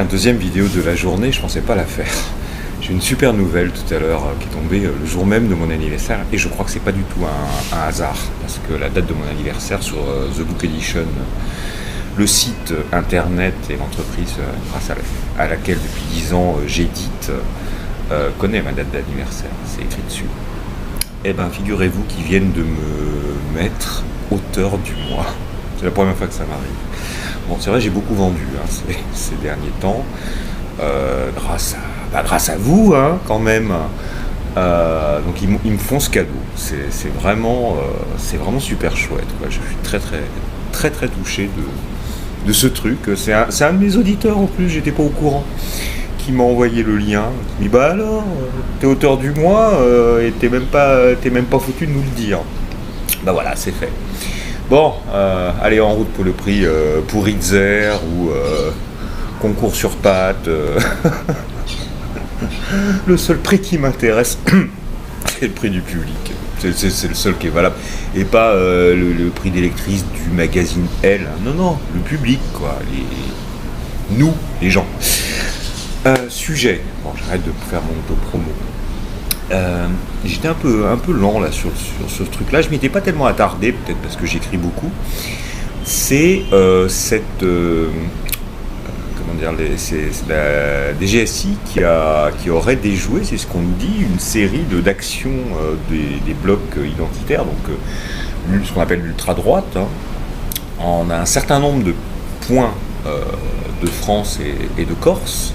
La deuxième vidéo de la journée, je pensais pas la faire. J'ai une super nouvelle tout à l'heure qui est tombée le jour même de mon anniversaire et je crois que c'est pas du tout un hasard parce que la date de mon anniversaire sur The Book Edition, le site internet et l'entreprise grâce à laquelle depuis 10 ans j'édite connaît ma date d'anniversaire, c'est écrit dessus. Eh ben figurez-vous qu'ils viennent de me mettre auteur du mois. C'est la première fois que ça m'arrive. Bon, c'est vrai, j'ai beaucoup vendu ces derniers temps, grâce à vous, quand même. Donc ils me font ce cadeau. C'est vraiment super chouette, quoi. Je suis très touché de ce truc. C'est un de mes auditeurs en plus, j'étais pas au courant, qui m'a envoyé le lien. Il me dit bah alors, t'es auteur du mois et t'es même pas foutu de nous le dire. Bah voilà, c'est fait. Bon, allez en route pour le prix Pulitzer ou concours sur pattes. Le seul prix qui m'intéresse, c'est le prix du public. C'est le seul qui est valable. Et pas le prix d'électrice du magazine Elle. Non, le public, quoi. Nous, les gens. Sujet. Bon, j'arrête de faire mon auto-promo. J'étais un peu lent là sur ce truc-là. Je m'y étais pas tellement attardé, peut-être parce que j'écris beaucoup. C'est c'est la DGSI qui aurait déjoué, c'est ce qu'on nous dit, une série d'actions des blocs identitaires, donc ce qu'on appelle l'ultra-droite, en un certain nombre de points de France et de Corse.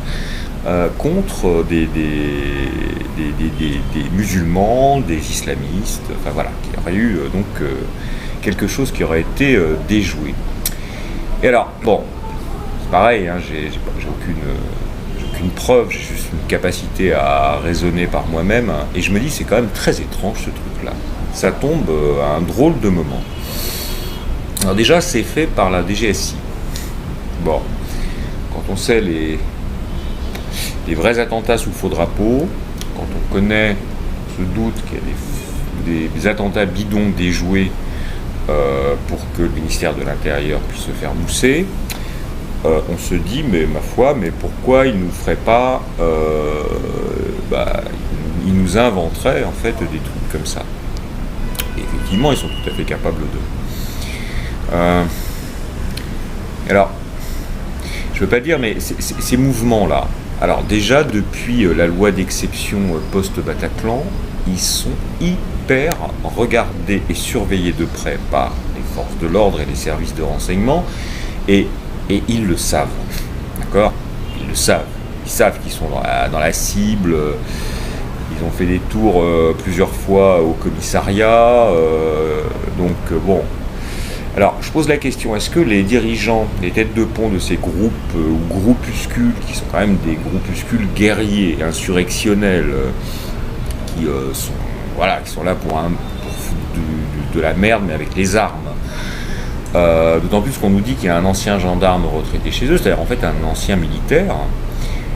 Contre des musulmans, des islamistes, enfin voilà, qui aurait eu donc quelque chose qui aurait été déjoué. Et alors, bon, c'est pareil, j'ai aucune preuve, j'ai juste une capacité à raisonner par moi-même, et je me dis c'est quand même très étrange ce truc-là. Ça tombe à un drôle de moment. Alors déjà, c'est fait par la DGSI. Bon, quand on sait les vrais attentats sous faux drapeau, quand on connaît ce doute qu'il y a des attentats bidons déjoués pour que le ministère de l'Intérieur puisse se faire mousser, on se dit, mais ma foi, mais pourquoi il nous ferait pas, il nous inventerait en fait des trucs comme ça. Et effectivement, ils sont tout à fait capables d'eux. Alors, je veux pas dire, mais ces mouvements-là, alors déjà, depuis la loi d'exception post-Bataclan, ils sont hyper regardés et surveillés de près par les forces de l'ordre et les services de renseignement, et ils le savent, d'accord ? Ils le savent. Ils savent qu'ils sont dans la cible, ils ont fait des tours plusieurs fois au commissariat, donc bon... Alors, je pose la question, est-ce que les dirigeants, les têtes de pont de ces groupes ou groupuscules, qui sont quand même des groupuscules guerriers, insurrectionnels, qui sont là pour foutre de la merde, mais avec les armes, d'autant plus qu'on nous dit qu'il y a un ancien gendarme retraité chez eux, c'est-à-dire en fait un ancien militaire,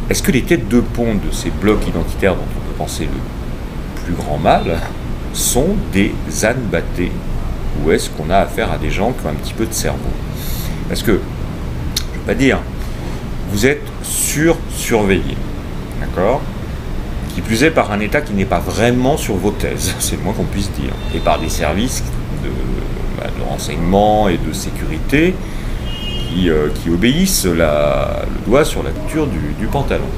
est-ce que les têtes de pont de ces blocs identitaires dont on peut penser le plus grand mal sont des ânes battés? Ou est-ce qu'on a affaire à des gens qui ont un petit peu de cerveau? Parce que, je ne veux pas dire, vous êtes surveillé, d'accord? Qui plus est par un État qui n'est pas vraiment sur vos thèses, c'est le moins qu'on puisse dire, et par des services de renseignement et de sécurité qui obéissent le doigt sur la couture du pantalon.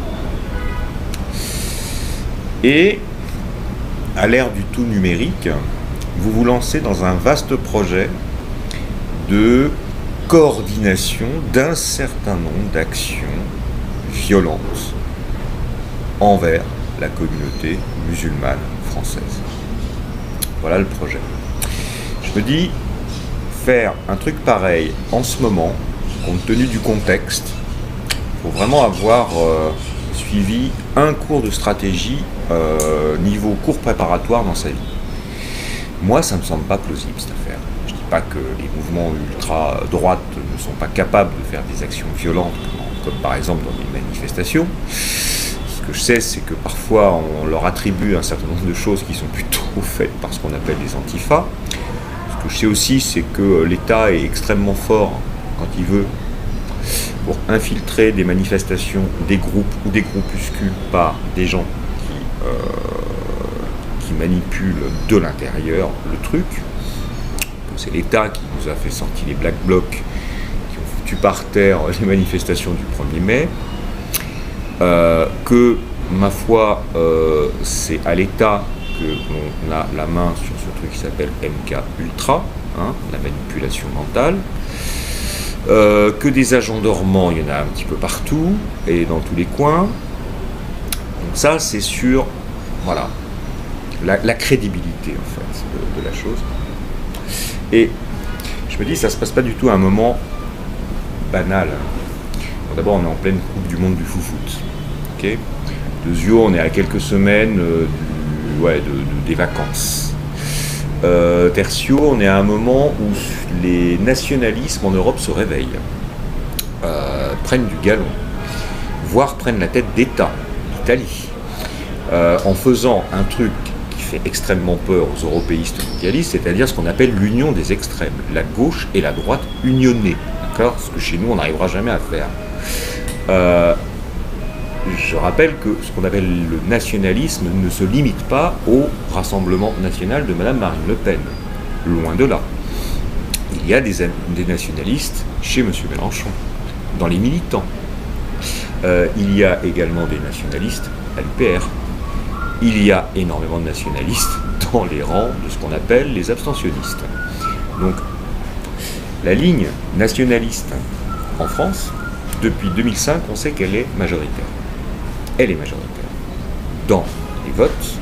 Et, à l'ère du tout numérique, vous vous lancez dans un vaste projet de coordination d'un certain nombre d'actions violentes envers la communauté musulmane française. Voilà le projet. Je me dis, faire un truc pareil en ce moment, compte tenu du contexte, il faut vraiment avoir suivi un cours de stratégie niveau cours préparatoire dans sa vie. Moi, ça ne me semble pas plausible, cette affaire. Je ne dis pas que les mouvements ultra-droite ne sont pas capables de faire des actions violentes, comme par exemple dans des manifestations. Ce que je sais, c'est que parfois, on leur attribue un certain nombre de choses qui sont plutôt faites par ce qu'on appelle les antifas. Ce que je sais aussi, c'est que l'État est extrêmement fort quand il veut pour infiltrer des manifestations, des groupes ou des groupuscules par des gens qui manipulent de l'intérieur le truc. C'est l'État qui nous a fait sortir les Black Blocs, qui ont foutu par terre les manifestations du 1er mai. Que, ma foi, c'est à l'État qu'on a la main sur ce truc qui s'appelle MK Ultra, la manipulation mentale. Que des agents dormants, il y en a un petit peu partout et dans tous les coins. Donc ça, c'est sur la crédibilité en fait de la chose. Et je me dis, ça se passe pas du tout à un moment banal. Bon, d'abord, on est en pleine Coupe du Monde du foot. Okay. Deuxièmement, on est à quelques semaines des vacances. Tertio, on est à un moment où les nationalismes en Europe se réveillent, prennent du galon, voire prennent la tête d'État, l'Italie, en faisant un truc qui fait extrêmement peur aux européistes mondialistes, c'est-à-dire ce qu'on appelle l'union des extrêmes, la gauche et la droite unionnées, d'accord, ce que chez nous on n'arrivera jamais à faire. Je rappelle que ce qu'on appelle le nationalisme ne se limite pas au Rassemblement national de Madame Marine Le Pen, loin de là. Il y a des nationalistes chez M. Mélenchon, dans les militants. Il y a également des nationalistes à l'UPR. Il y a énormément de nationalistes dans les rangs de ce qu'on appelle les abstentionnistes. Donc, la ligne nationaliste en France, depuis 2005, on sait qu'elle est majoritaire. Elle est majoritaire dans les votes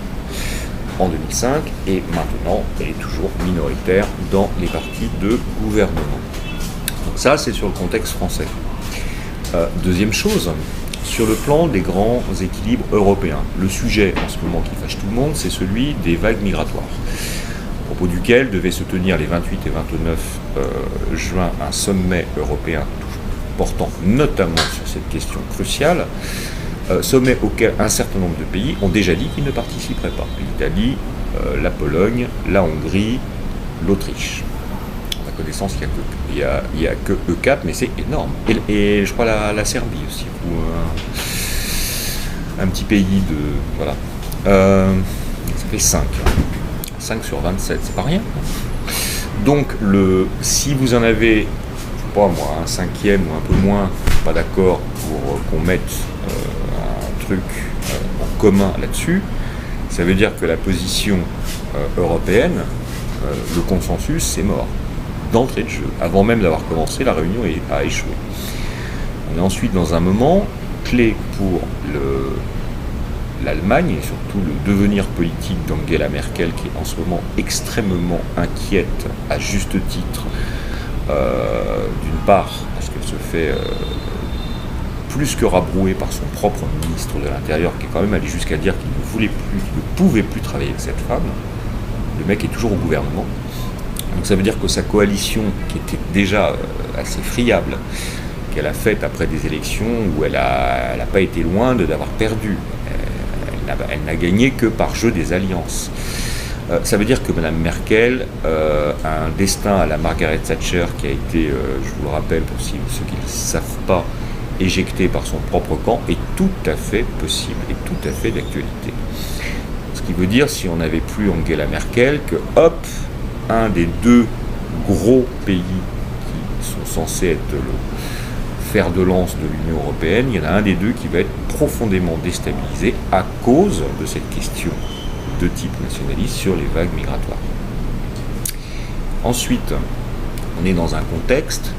en 2005 et maintenant elle est toujours minoritaire dans les partis de gouvernement. Donc ça, c'est sur le contexte français. Deuxième chose, sur le plan des grands équilibres européens, le sujet en ce moment qui fâche tout le monde, c'est celui des vagues migratoires, à propos duquel devait se tenir les 28 et 29 juin un sommet européen portant notamment sur cette question cruciale, sommet auquel un certain nombre de pays ont déjà dit qu'ils ne participeraient pas. L'Italie, la Pologne, la Hongrie, l'Autriche. À ma connaissance, il n'y a que E4, mais c'est énorme. Et je crois la Serbie aussi, ou un petit pays de... Voilà. Ça fait 5. 5 sur 27, c'est pas rien. Donc, si vous en avez, je sais pas moi, un cinquième ou un peu moins, pas d'accord pour qu'on mette un truc en commun là-dessus, ça veut dire que la position européenne, le consensus, c'est mort. D'entrée de jeu. Avant même d'avoir commencé, la réunion a échoué. On est ensuite dans un moment clé pour l'Allemagne et surtout le devenir politique d'Angela Merkel, qui est en ce moment extrêmement inquiète, à juste titre, d'une part parce qu'elle se fait plus que rabrouer par son propre ministre de l'Intérieur, qui est quand même allé jusqu'à dire qu'il ne voulait plus, qu'il ne pouvait plus travailler avec cette femme. Le mec est toujours au gouvernement. Donc ça veut dire que sa coalition, qui était déjà assez friable, qu'elle a faite après des élections où elle n'a pas été loin d'avoir perdu. Elle n'a gagné que par jeu des alliances. Ça veut dire que Mme Merkel a un destin à la Margaret Thatcher qui a été, je vous le rappelle pour ceux qui ne le savent pas, éjecté par son propre camp, est tout à fait possible et tout à fait d'actualité. Ce qui veut dire, si on n'avait plus Angela Merkel, que hop, un des deux gros pays qui sont censés être le fer de lance de l'Union européenne, il y en a un des deux qui va être profondément déstabilisé à cause de cette question de type nationaliste sur les vagues migratoires. Ensuite, on est dans un contexte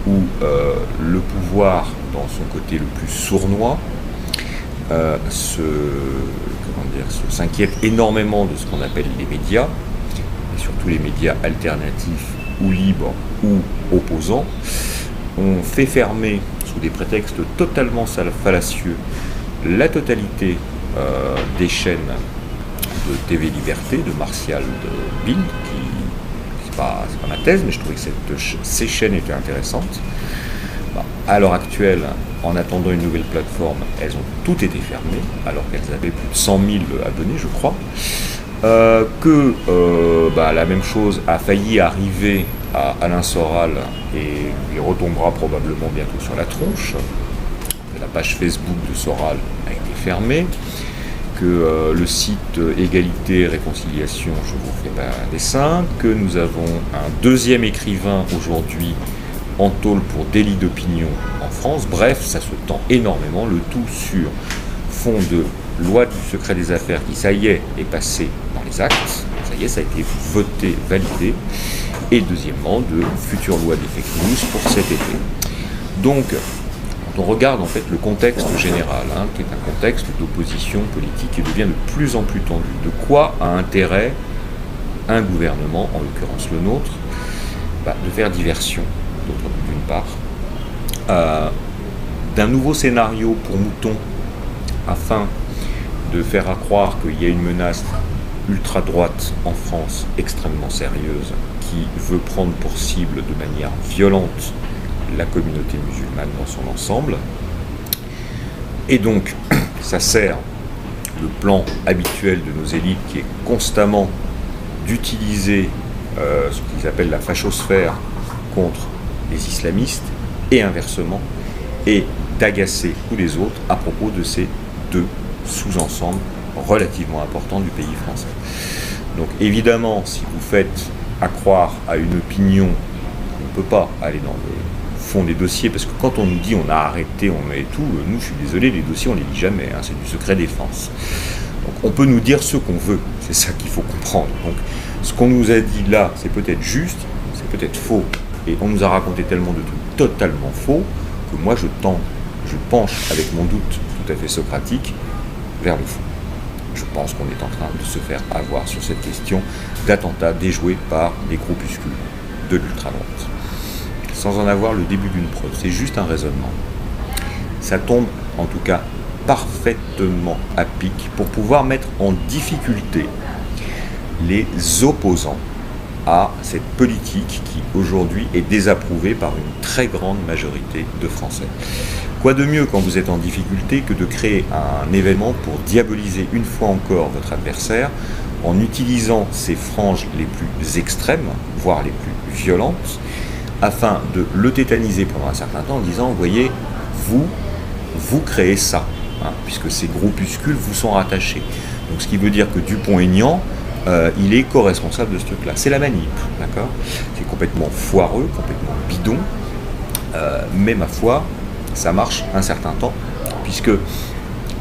où le pouvoir, dans son côté le plus sournois, s'inquiète énormément de ce qu'on appelle les médias, et surtout les médias alternatifs ou libres ou opposants. On fait fermer, sous des prétextes totalement fallacieux, la totalité des chaînes de TV Liberté, de Martial de Bild, qui, c'est pas ma thèse, mais je trouvais que ces chaînes étaient intéressantes. À l'heure actuelle, en attendant une nouvelle plateforme, elles ont toutes été fermées, alors qu'elles avaient plus de 100 000 abonnés, je crois. La même chose a failli arriver à Alain Soral et lui retombera probablement bientôt sur la tronche. La page Facebook de Soral a été fermée, que le site Égalité et Réconciliation, je vous fais pas un dessin, que nous avons un deuxième écrivain aujourd'hui en tôle pour délit d'opinion en France. Bref, ça se tend énormément, le tout sur fond de loi du secret des affaires qui, ça y est passé dans les actes, ça y est, ça a été voté, validé, et deuxièmement, de future loi des fake news pour cet été. Donc, quand on regarde en fait le contexte général, qui est un contexte d'opposition politique qui devient de plus en plus tendu, de quoi a intérêt un gouvernement, en l'occurrence le nôtre, de faire diversion, d'une part, d'un nouveau scénario pour Mouton, afin de faire croire qu'il y a une menace ultra-droite en France extrêmement sérieuse qui veut prendre pour cible de manière violente la communauté musulmane dans son ensemble. Et donc, ça sert le plan habituel de nos élites qui est constamment d'utiliser ce qu'ils appellent la fachosphère contre les islamistes et inversement, et d'agacer tous les autres à propos de ces deux sous-ensembles relativement importants du pays français. Donc évidemment, si vous faites accroire à une opinion, on ne peut pas aller dans le fond des dossiers, parce que quand on nous dit on a arrêté, on met tout, nous je suis désolé, les dossiers on les lit jamais, c'est du secret défense. Donc on peut nous dire ce qu'on veut, c'est ça qu'il faut comprendre. Donc ce qu'on nous a dit là, c'est peut-être juste, c'est peut-être faux, et on nous a raconté tellement de trucs totalement faux, que moi je penche avec mon doute tout à fait socratique vers le fond. Je pense qu'on est en train de se faire avoir sur cette question d'attentat déjoué par des groupuscules de l'ultra-droite. Sans en avoir le début d'une preuve, c'est juste un raisonnement. Ça tombe en tout cas parfaitement à pic pour pouvoir mettre en difficulté les opposants à cette politique qui aujourd'hui est désapprouvée par une très grande majorité de Français. Quoi de mieux quand vous êtes en difficulté que de créer un événement pour diaboliser une fois encore votre adversaire en utilisant ses franges les plus extrêmes, voire les plus violentes, afin de le tétaniser pendant un certain temps en disant, vous voyez, vous créez ça, puisque ces groupuscules vous sont rattachés. Donc ce qui veut dire que Dupont-Aignan, il est co-responsable de ce truc-là. C'est la manip, d'accord ? C'est complètement foireux, complètement bidon, mais ma foi, ça marche un certain temps, puisque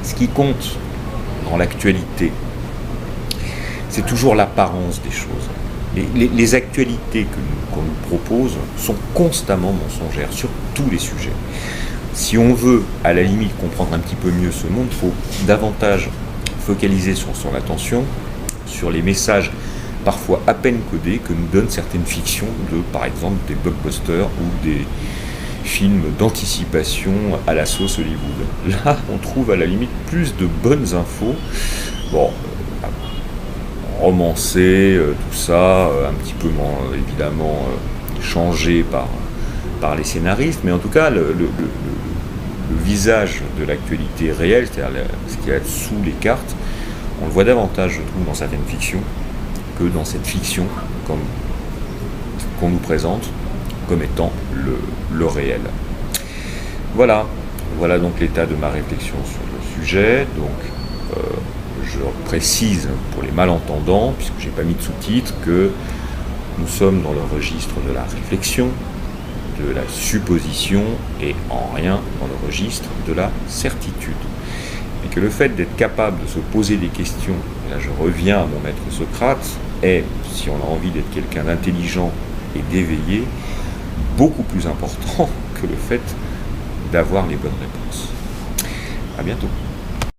ce qui compte dans l'actualité, c'est toujours l'apparence des choses. Les actualités qu'on nous propose sont constamment mensongères sur tous les sujets. Si on veut, à la limite, comprendre un petit peu mieux ce monde, il faut davantage focaliser sur son attention sur les messages parfois à peine codés que nous donnent certaines fictions par exemple, des blockbusters ou des films d'anticipation à la sauce Hollywood. Là, on trouve à la limite plus de bonnes infos, romancées, tout ça, un petit peu évidemment changé par les scénaristes, mais en tout cas, le visage de l'actualité réelle, c'est-à-dire ce qu'il y a sous les cartes, on le voit davantage, je trouve, dans certaines fictions que dans cette fiction qu'on nous présente comme étant le réel. Voilà donc l'état de ma réflexion sur le sujet. Donc, je précise pour les malentendants, puisque je n'ai pas mis de sous-titres, que nous sommes dans le registre de la réflexion, de la supposition et en rien dans le registre de la certitude. Et que le fait d'être capable de se poser des questions, et là je reviens à mon maître Socrate, est, si on a envie d'être quelqu'un d'intelligent et d'éveillé, beaucoup plus important que le fait d'avoir les bonnes réponses. À bientôt.